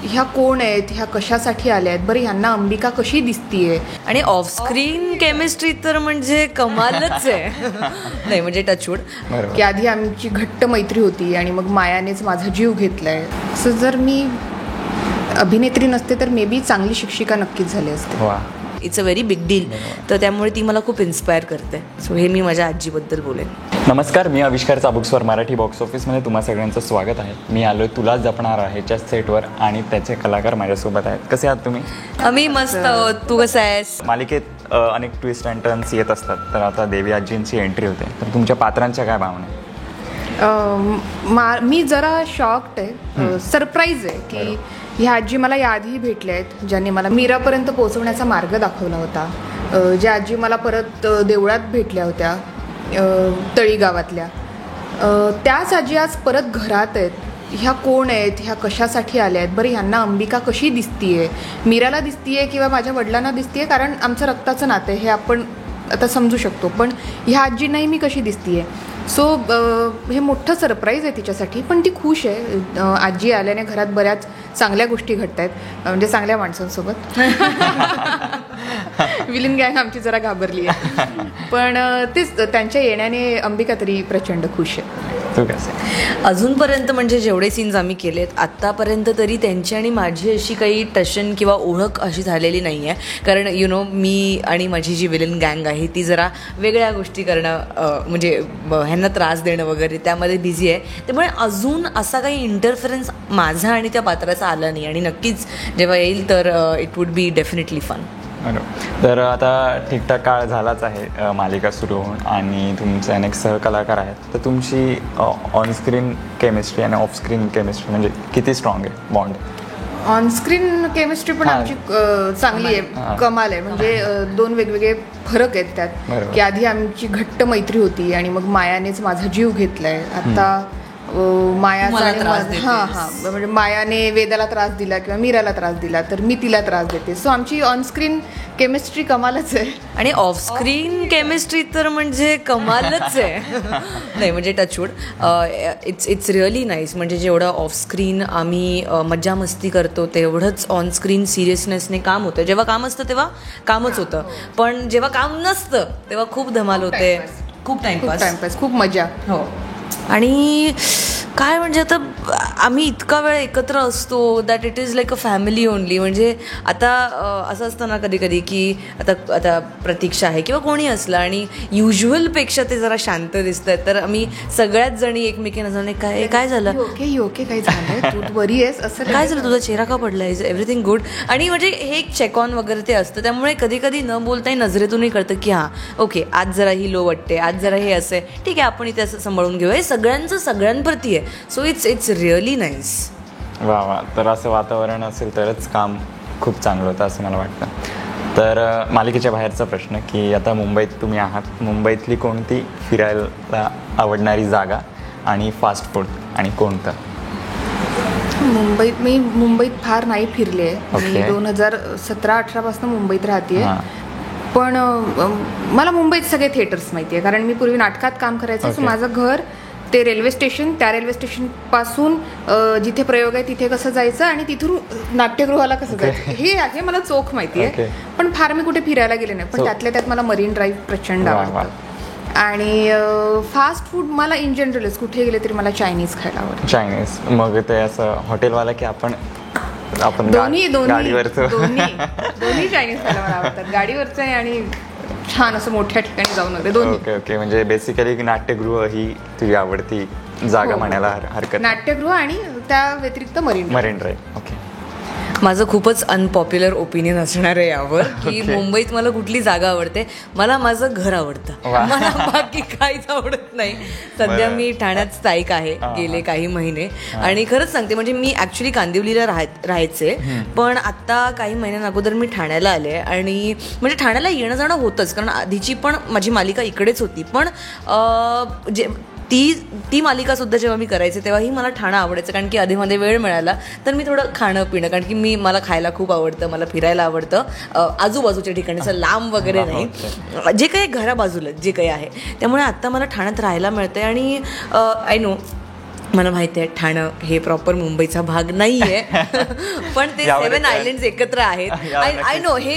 ह्या कोण आहेत, ह्या कशासाठी आल्या आहेत, बरं ह्यांना अंबिका कशी दिसतीये. आणि ऑफस्क्रीन केमिस्ट्री तर म्हणजे कमालच आहे. नाही म्हणजे टचवूड की आधी आमची घट्ट मैत्री होती आणि मग मायानेच माझा जीव घेतलाय. असं जर मी अभिनेत्री नसते तर मे बी चांगली शिक्षिका नक्कीच झाली असते. It's a very big deal. तर त्यामुळे ती मला खूप इन्स्पायर करते. सो हे मी माझ्या आजीबद्दल बोलेन. नमस्कार, मी आविष्कार चाबुकस्वर मराठी बॉक्स ऑफिसमध्ये तुम्हा सगळ्यांचं स्वागत आहे. मी आलो तुलाच जपणार आहेच्या सेटवर आणि त्याचे कलाकार माझ्यासोबत आहेत. कसे आहात तुम्ही? आम्ही मस्त आहोत. तू कसा आहेस? मालिकेत अनेक ट्विस्ट अँड टर्न्स येत असतात, तर आता देवी आजींची एंट्री होते, तर तुमच्या पात्रांच्या काय भावना आहे? मी जरा शॉक्ड आहे, सरप्राईज आहे की ह्या आजी मला याआधी भेटल्या आहेत, ज्यांनी मला मीरापर्यंत पोहोचवण्याचा मार्ग दाखवला होता. ज्या आजी मला परत देवळात भेटल्या होत्या तळी गावातल्या, त्याच आजी आज परत घरात आहेत. ह्या कोण आहेत, ह्या कशासाठी आल्या आहेत, बरं ह्यांना अंबिका कशी दिसतीये, मीराला दिसतीये किंवा माझ्या वडिलांना दिसतीये, कारण आमचं रक्ताचं नातं आहे हे आपण आता समजू शकतो. पण ह्या आजींनाही मी कशी दिसतीये. सो हे मोठं सरप्राईज आहे तिच्यासाठी. पण ती खुश आहे. आजी आल्याने घरात बऱ्याच चांगल्या गोष्टी घडत आहेत, म्हणजे चांगल्या माणसांसोबत. विलन गँग आमची जरा घाबरली आहे, पण तेच त्यांच्या येण्याने अंबिका तरी प्रचंड खुश आहे. अजूनपर्यंत म्हणजे जेवढे सीन्स आम्ही केलेत आत्तापर्यंत तरी त्यांची आणि माझी अशी काही टशन किंवा ओळख अशी झालेली नाही आहे. कारण मी आणि माझी जी विलन गँग आहे ती जरा वेगळ्या गोष्टी करणं, म्हणजे ह्यांना त्रास देणं वगैरे त्यामध्ये बिझी आहे. त्यामुळे अजून असा काही इंटरफरन्स माझा आणि त्या पात्राचा आला नाही. आणि नक्कीच जेव्हा येईल तर it would be definitely fun. तर आता ठीकठाक काळ झालाच आहे मालिका सुरू होऊन, आणि तुमचे अनेक सहकलाकार आहेत, तर तुमची ऑनस्क्रीन केमिस्ट्री आणि ऑफस्क्रीन केमिस्ट्री म्हणजे किती स्ट्रॉंग आहे बॉन्ड? ऑनस्क्रीन केमिस्ट्री पण आमची चांगली आहे, कमाल आहे. म्हणजे दोन वेगवेगळे फरक आहेत त्यात. की आधी आमची घट्ट मैत्री होती आणि मग मायानेच माझा जीव घेतलाय. आता म्हणजे मायाने वेदाला त्रास दिला किंवा मीराला त्रास दिला तर मी तिला त्रास देते. सो आमची ऑनस्क्रीन केमिस्ट्री कमालच आहे. आणि ऑफस्क्रीन केमिस्ट्री तर म्हणजे कमालच आहे. नाही म्हणजे टचवूड इट्स रिअली नाईस. म्हणजे जेवढं ऑफस्क्रीन आम्ही मज्जा मस्ती करतो तेवढंच ऑनस्क्रीन सिरियसनेसने काम होतं. जेव्हा काम असतं तेव्हा कामच होतं, पण जेव्हा काम नसतं तेव्हा खूप धमाल होते, खूप टाइमपास, खूप मजा. हो. आणि काय म्हणजे आता आम्ही इतका वेळ एकत्र असतो that it is like a family only. म्हणजे आता असं असतं ना कधी कधी की आता प्रतीक्षा आहे किंवा कोणी असलं आणि युज्युअलपेक्षा ते जरा शांत दिसत आहेत, तर आम्ही सगळ्याच जणी एकमेकींना जाणे काय झालं, ओके काय झालं, तू बरी आहेस, असं काय झालं, तुझा चेहरा का पडला, इज एव्हरीथिंग गुड. आणि म्हणजे हे एक चेक ऑन वगैरे ते असतं. त्यामुळे कधी कधी न बोलताही नजरेतूनही कळतं की हां ओके आज जरा ही लो वाटते, आज जरा हे असं आहे, ठीक आहे आपण इथे असं सांभाळून घेऊ. हे सगळ्यांचं सगळ्यांप्रती आहे. So it's really nice. वा. तर असं वातावरण असेल तरच काम खूप चांगलं होतं असं मला वाटतं. तर मालिकेच्या बाहेरचा प्रश्न की आता मुंबईत तुम्ही आहात, मुंबईतली कोणती फिरायला आवडणारी जागा आणि फास्ट फूड आणि कोणतं? मी मुंबईत फार नाही फिरले. मी 2017-18 पासून मुंबईत राहते. पण मला मुंबईत सगळे थिएटर्स माहिती आहे, कारण मी पूर्वी नाटकात काम करायचं. सो माझं घर ते रेल्वे स्टेशन, त्या रेल्वे स्टेशनपासून जिथे प्रयोग आहे तिथे कसं जायचं आणि तिथून नाट्यगृहाला कसं जायचं हे मला चोख माहिती आहे. पण फार मी कुठे फिरायला गेले नाही. पण त्यातल्या त्यात मला मरीन ड्राईव्ह प्रचंड आवडतं. आणि फास्ट फूड मला इन जनरलच कुठे गेले तरी मला चायनीज खायला आवडतं. चायनीज मग ते असं हॉटेलवाला की आपण दोन्ही चायनीज खायला मला आवडतात. गाडीवरचं आहे आणि छान असं मोठ्या ठिकाणी जाऊन वगैरे. ओके. म्हणजे बेसिकली नाट्यगृह ही तुझी आवडती जागा म्हणायला हरकत. नाट्यगृह आणि त्या व्यतिरिक्त मरीन ड्राईव्ह. ओके. माझं खूपच अनपॉप्युलर ओपिनियन असणार आहे यावर की मुंबईत मला कुठली जागा आवडते. मला माझं घर आवडतं, मला बाकी काहीच आवडत नाही. सध्या मी ठाण्यात स्थायिक आहे गेले काही महिने. आणि खरंच सांगते म्हणजे मी ॲक्च्युली कांदिवलीला राहायचे, पण आत्ता काही महिन्यां अगोदर मी ठाण्याला आले. आणि म्हणजे ठाण्याला येणं जाणं होतंच, कारण आधीची पण माझी मालिका इकडेच होती. पण ती मालिकासुद्धा जेव्हा मी करायचे तेव्हाही मला ठाणं आवडायचं, कारण की आधीमध्ये वेळ मिळाला तर मी थोडं खाणं पिणं, कारण की मला खायला खूप आवडतं, मला फिरायला आवडतं आजूबाजूच्या ठिकाणी, असं लांब वगैरे नाही, जे काही घराबाजूला जे काही आहे. त्यामुळे आत्ता मला ठाण्यात राहायला मिळतं. आणि आय नो मला माहिती आहे ठाणं हे प्रॉपर मुंबईचा भाग नाही आहे पण ते यावर 7 आयलँड्स एकत्र आहेत. आय नो हे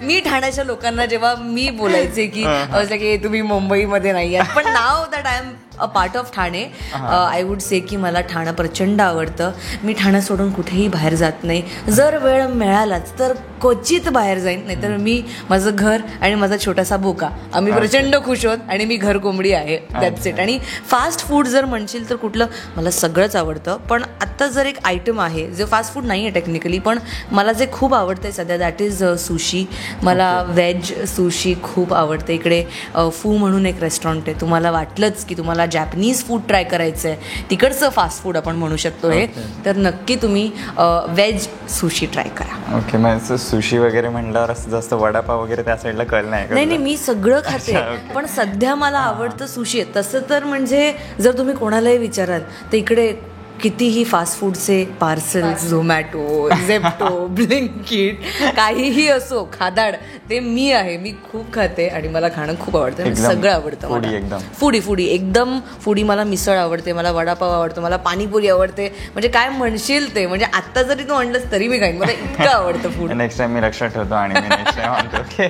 मी ठाण्याच्या लोकांना जेव्हा मी बोलायचे की की तुम्ही मुंबईमध्ये नाही आहात, पण नाव that I am a part of Thane, I would say की मला ठाणं प्रचंड आवडतं. मी ठाणं सोडून कुठेही बाहेर जात नाही. जर वेळ मिळालाच तर क्वचित बाहेर जाईन, नाहीतर मी माझं घर आणि माझा छोटासा बोका आम्ही प्रचंड खुश आहोत आणि मी घर कोंबडी आहे, दॅट्स इट. आणि फास्ट फूड जर म्हणशील तर कुठलं, मला सगळंच आवडतं, पण आत्ता जर एक आयटम आहे जे फास्ट फूड नाही आहे टेक्निकली, पण मला जे खूप आवडतं आहे सध्या दॅट इज सुशी. मला व्हेज सुशी खूप आवडते. इकडे फू म्हणून एक रेस्टॉरंट आहे, तुम्हाला वाटलंच की तुम्हाला जॅपनीज फूड ट्राय करायचं आहे, तिकडचं फास्ट फूड आपण म्हणू शकतो हे, तर नक्की तुम्ही व्हेज सुशी ट्राय करा. ओके, मग सुशी वगैरे म्हणल्यावर असं जास्त वडापाव वगैरे त्या साईडला कळलं नाही? नाही, मी सगळं खाते, पण सध्या मला आवडतं सुशी. तसं तर म्हणजे जर तुम्ही कोणालाही विचाराल तर इकडे कितीही फास्ट फूडचे पार्सल्स, झोमॅटो, झेप्टो, ब्लिंकिट, काहीही असो खादाड, ते मी आहे. मी खूप खाते आणि मला खाणं खूप आवडतं, सगळं आवडतं मला. फूडी एकदम फूडी. मला मिसळ आवडते, मला वडापाव आवडतो, मला पाणीपुरी आवडते, म्हणजे काय म्हणशील ते. म्हणजे आत्ता जरी तू आणलंस तरी मी खाईन, मला इतकं आवडतं फूड. नेक्स्ट टाइम मी लक्षात ठेवतो आणि मी नेक्स्ट टाइम आणतो. ओके,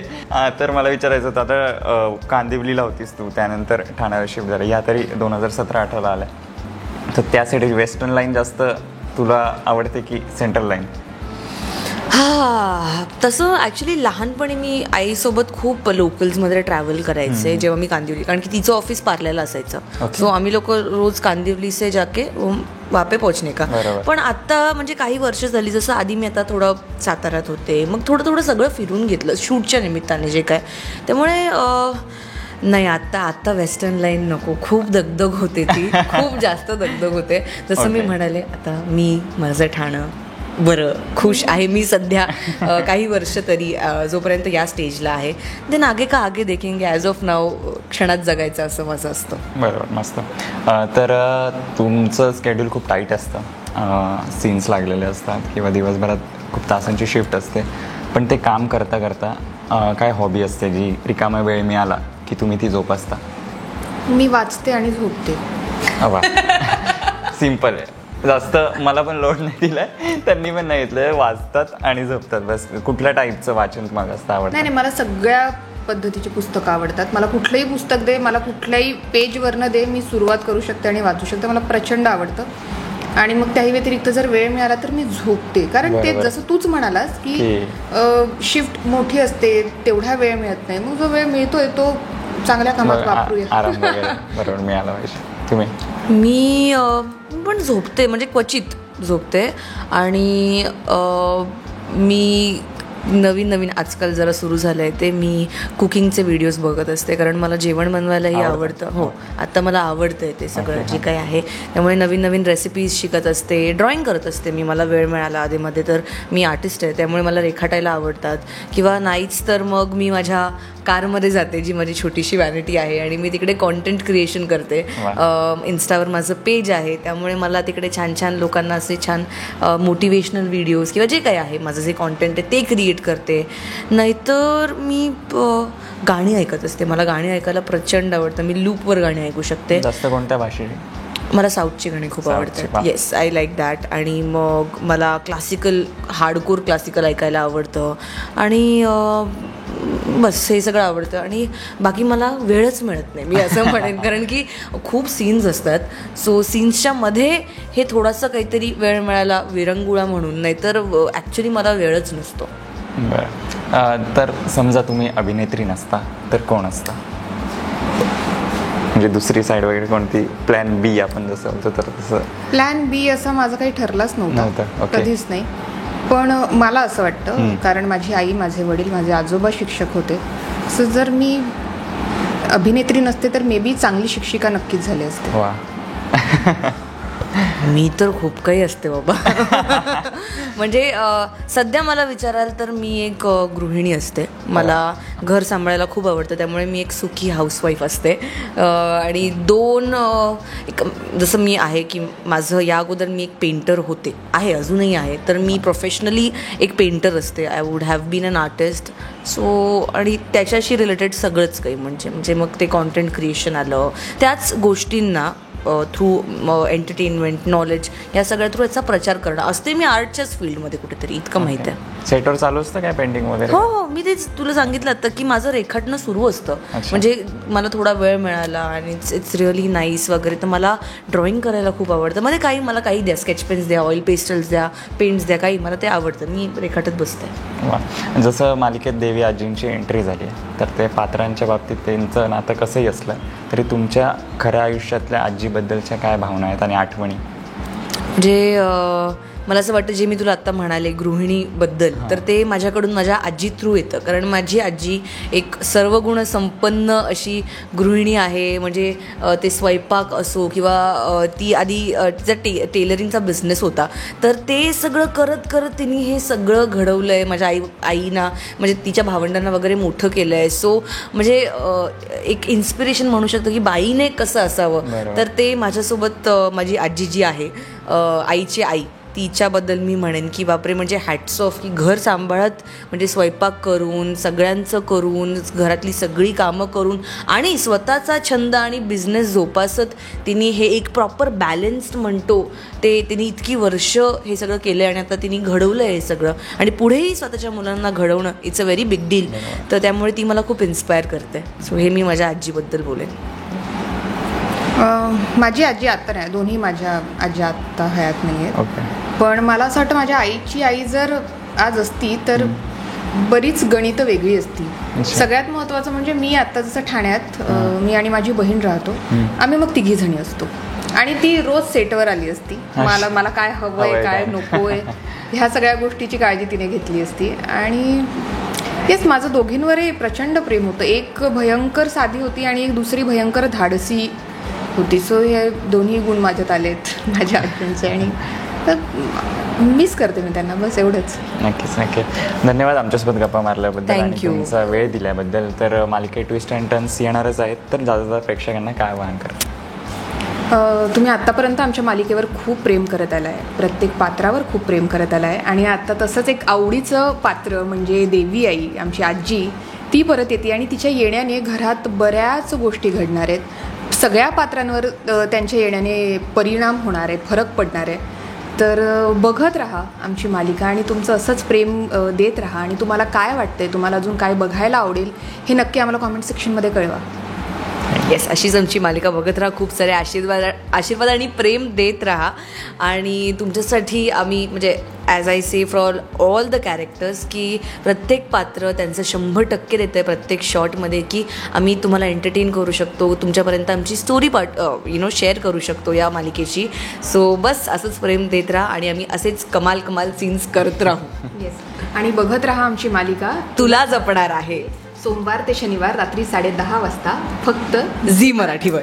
तर मला विचारायचं होतं, आता कांदिवलीला होतीस तू, त्यानंतर ठाण्याला शिफ्ट झालं, या तरी 2017-18 आल्या, तर त्यासाठी वेस्टर्न लाईन जास्त तुला आवडते की सेंट्रल लाईन? तसं ॲक्च्युली लहानपणी मी आईसोबत खूप लोकल्समध्ये ट्रॅव्हल करायचे जेव्हा मी कांदिवली, कारण की तिचं ऑफिस पार्ल्याला असायचं. सो आम्ही लोक रोज कांदिवली से जाके वापे पोहोचणे का. पण आत्ता म्हणजे काही वर्ष झाली, जसं आधी मी आता थोडं साताऱ्यात होते, मग थोडं सगळं फिरून घेतलं शूटच्या निमित्ताने जे काय, त्यामुळे नाही आत्ता वेस्टर्न लाईन नको. खूप दगदग होते ती, खूप जास्त दगदग होते. जसं मी म्हणाले, आता मी माझं ठाणं बरं खुश आहे मी सध्या काही वर्ष तरी, जोपर्यंत या स्टेजला आहे. देन आगे का आगे देखेंगे, ॲज ऑफ नाव क्षणात जगायचं असं माझं असतं. बरोबर, मस्त. तर तुमचं स्केड्यूल खूप टाईट असतं, सीन्स लागलेले असतात किंवा दिवसभरात खूप तासांची शिफ्ट असते, पण ते काम करता करता काय हॉबी असते जी रिकामा वेळ मिळाला की तुम्ही ती जोपासता? मी वाचते आणि झोपते. वा, सिम्पल आहे. जास्त मला पण लोड नाही दिलाय, त्यांनी पण नाही घेतलंय, वाचतात आणि झोपतात बस. कुठल्या टाईपचं वाचन तुम्हाला जास्त आवडतं? नाही, मला सगळ्या पद्धतीची पुस्तकं आवडतात. मला कुठलंही पुस्तक दे, मला कुठल्याही पेजवरनं दे, मी सुरुवात करू शकते आणि वाचू शकते. मला प्रचंड आवडतं. आणि मग त्याही व्यतिरिक्त जर वेळ मिळाला तर मी झोपते, कारण ते जसं तूच म्हणालास की शिफ्ट मोठी असते, तेवढा वेळ मिळत नाही. मग जो वेळ मिळतोय तो चांगल्या कामात वापरूया, आराम वगैरे बरोबर मिळाला पाहिजे. तुम्ही? मी पण झोपते, म्हणजे क्वचित झोपते. आणि मी नवीन आजकाल जरा सुरू झालं आहे ते मी कुकिंगचे व्हिडिओज बघत असते, कारण मला जेवण बनवायलाही आवडतं. हो, आता मला आवडतं आहे ते सगळं जे काही आहे, त्यामुळे नवीन रेसिपीज शिकत असते, ड्रॉइंग करत असते मी. मला वेळ मिळाला आधीमध्ये तर मी आर्टिस्ट आहे, त्यामुळे मला रेखाटायला आवडतात. किंवा नाहीच तर मग मी माझ्या कारमध्ये जाते, जी माझी छोटीशी वॅनिटी आहे, आणि मी तिकडे कॉन्टेंट क्रिएशन करते. इन्स्टावर माझं पेज आहे, त्यामुळे मला तिकडे छान लोकांना असे छान मोटिवेशनल व्हिडिओज किंवा जे काही आहे माझं जे कॉन्टेंट आहे ते क्रिएट करते. नाहीतर मी गाणी ऐकत असते. मला गाणी ऐकायला प्रचंड आवडतं. मी लूपवर गाणी ऐकू शकते. जास्त कोणत्या भाषेची? मला साऊथची गाणी खूप आवडतात. Yes, I like that. आणि मग मला क्लासिकल, हार्डकोर क्लासिकल ऐकायला आवडतं. आणि बस हे सगळं आवडतं. आणि बाकी मला वेळच मिळत नाही, मी असं म्हणेन, कारण की खूप सीन्स असतात. सो सीन्सच्या मध्ये हे थोडासा काहीतरी वेळ मिळाला विरंगुळा म्हणून, नाहीतर ॲक्च्युली मला वेळच नसतो. बरं, तर समजा तुम्ही अभिनेत्री नसता तर कोण असता? म्हणजे दुसरी साईड वगैरे कोणती? प्लॅन बी आपण जसं होतं तर तसं? प्लॅन बी असं माझं काही ठरलंच नव्हतं, कधीच नाही. पण मला असं वाटतं, कारण माझी आई, माझे वडील, माझे आजोबा शिक्षक होते, असं जर मी अभिनेत्री नसते तर मे बी चांगली शिक्षिका नक्कीच झाली असते. वा. मी तर खूप काही असते बाबा. म्हणजे सध्या मला विचाराल तर मी एक गृहिणी असते. मला घर सांभाळायला खूप आवडतं, त्यामुळे मी एक सुखी हाऊसवाईफ असते. आणि एक जसं मी आहे की माझं या अगोदर मी एक पेंटर होते, आहे अजूनही आहे, तर मी प्रोफेशनली एक पेंटर असते. I would have been an artist. So आणि त्याच्याशी रिलेटेड सगळंच काही, म्हणजे मग ते कॉन्टेंट क्रिएशन आलं, त्याच गोष्टींना थ्रू एंटरटेनमेंट, नॉलेज या सगळ्या थ्रू याचा प्रचार करणं असते. मी आर्टच्याच फील्डमध्ये कुठेतरी इतकं माहीत आहे. सेटवर चालू असतं काय पेंटिंग वगैरे? हो, मी तेच तुला सांगितलं आता की माझं रेखाटणं सुरू असतं. म्हणजे मला थोडा वेळ मिळाला आणि इट्स रिअली नाईस वगैरे, तर मला ड्रॉइंग करायला खूप आवडतं. मध्ये मला काही द्या, स्केच पेन्स द्या, ऑइल पेस्टल्स द्या, पेंट्स द्या, काही मला ते आवडतं. मी रेखाटत बसते. वा, जसं मालिकेत देवी आजींची एंट्री झाली आहे, तर ते पात्रांच्या बाबतीत त्यांचं नातं कसंही असलं तरी तुमच्या खऱ्या आयुष्यातल्या आजीबद्दलच्या काय भावना आहेत आणि आठवणी? म्हणजे मला असं वाटतं, जे मी तुला आत्ता म्हणाले गृहिणीबद्दल, तर ते माझ्याकडून माझ्या आजी थ्रू येतं. कारण माझी आजी एक सर्वगुण संपन्न अशी गृहिणी आहे. म्हणजे ते स्वयंपाक असो किंवा ती आधी तिचा टेलरिंगचा बिझनेस होता, तर ते सगळं करत करत तिने हे सगळं घडवलं आहे. माझ्या आईना म्हणजे तिच्या भावंडांना वगैरे मोठं केलं आहे. सो म्हणजे एक इन्स्पिरेशन म्हणू शकतो की बाईने कसं असावं. तर ते माझ्यासोबत माझी आजी जी आहे, आईची आई, तिच्याबद्दल मी म्हणेन की बापरे, म्हणजे हॅट्स ऑफ, की घर सांभाळत म्हणजे स्वयंपाक करून, सगळ्यांचं करून, घरातली सगळी कामं करून आणि स्वतःचा छंद आणि बिझनेस जोपासत तिने हे एक प्रॉपर बॅलन्स्ड म्हणतो ते तिने इतकी वर्ष हे सगळं केलं आहे. आणि आता तिने घडवलं आहे हे सगळं आणि पुढेही स्वतःच्या मुलांना घडवणं it's a very big deal. तर त्यामुळे ती मला खूप इन्स्पायर करते. सो हे मी माझ्या आजीबद्दल बोलेन. माझी आजी आत्ता नाही, दोन्ही माझ्या आजी आत्ता हयात नाही आहेत. ओके. पण मला असं वाटतं माझ्या आईची आई जर आज असती तर बरीच गणितं वेगळी असती. सगळ्यात महत्त्वाचं म्हणजे मी आत्ता जसं ठाण्यात मी आणि माझी बहीण राहतो, आम्ही मग तिघी जणी असतो आणि ती रोज सेटवर आली असती. मला काय हवंय, काय नकोय, ह्या सगळ्या गोष्टीची काळजी तिने घेतली असती. आणि तेच माझं दोघींवरही प्रचंड प्रेम होतं. एक भयंकर साधी होती आणि एक दुसरी भयंकर धाडसी होती. सो हे दोन्ही गुण माझ्यात आलेत माझ्या आजींचे आणि मिस करते मी त्यांना, बस एवढंच. नक्कीच नक्की. धन्यवाद आमच्यासोबत गप्पा मारल्याबद्दल आणि थँक्यू. तुमचा वेळ दिल्याबद्दल. तर मालिकेत ट्विस्ट अँड टर्न्स येणारच आहेत, तर जाता प्रेक्षकांना काय आवाहन करा? तुम्ही आत्तापर्यंत आमच्या मालिकेवर खूप प्रेम करत आला आहे, प्रत्येक पात्रावर खूप प्रेम करत आला आहे आणि आता तसंच एक आवडीचं पात्र म्हणजे देवी आई, आमची आजी, ती परत येते आणि तिच्या येण्याने घरात बऱ्याच गोष्टी घडणार आहेत. सगळ्या पात्रांवर त्यांच्या येण्याने परिणाम होणार आहे, फरक पडणार आहे. तर बघत राहा आमची मालिका आणि तुमचं असंच प्रेम देत राहा. आणि तुम्हाला काय वाटतंय, तुम्हाला अजून काय बघायला आवडेल हे नक्की आम्हाला कॉमेंट सेक्शनमध्ये कळवा. येस, अशीच आमची मालिका बघत राहा. खूप सारे आशीर्वाद आणि प्रेम देत राहा. आणि तुमच्यासाठी आम्ही म्हणजे as I say for all the characters की प्रत्येक पात्र त्यांचं 100% देतं आहे प्रत्येक शॉटमध्ये, की आम्ही तुम्हाला एंटरटेन करू शकतो, तुमच्यापर्यंत आमची स्टोरी शेअर करू शकतो या मालिकेची. सो बस असंच प्रेम देत राहा आणि आम्ही असेच कमाल सीन्स करत राहू. येस, आणि बघत राहा आमची मालिका तुला जपणार आहे, सोमवार ते शनिवार रात्री 10:30 वाजता फक्त झी मराठीवर.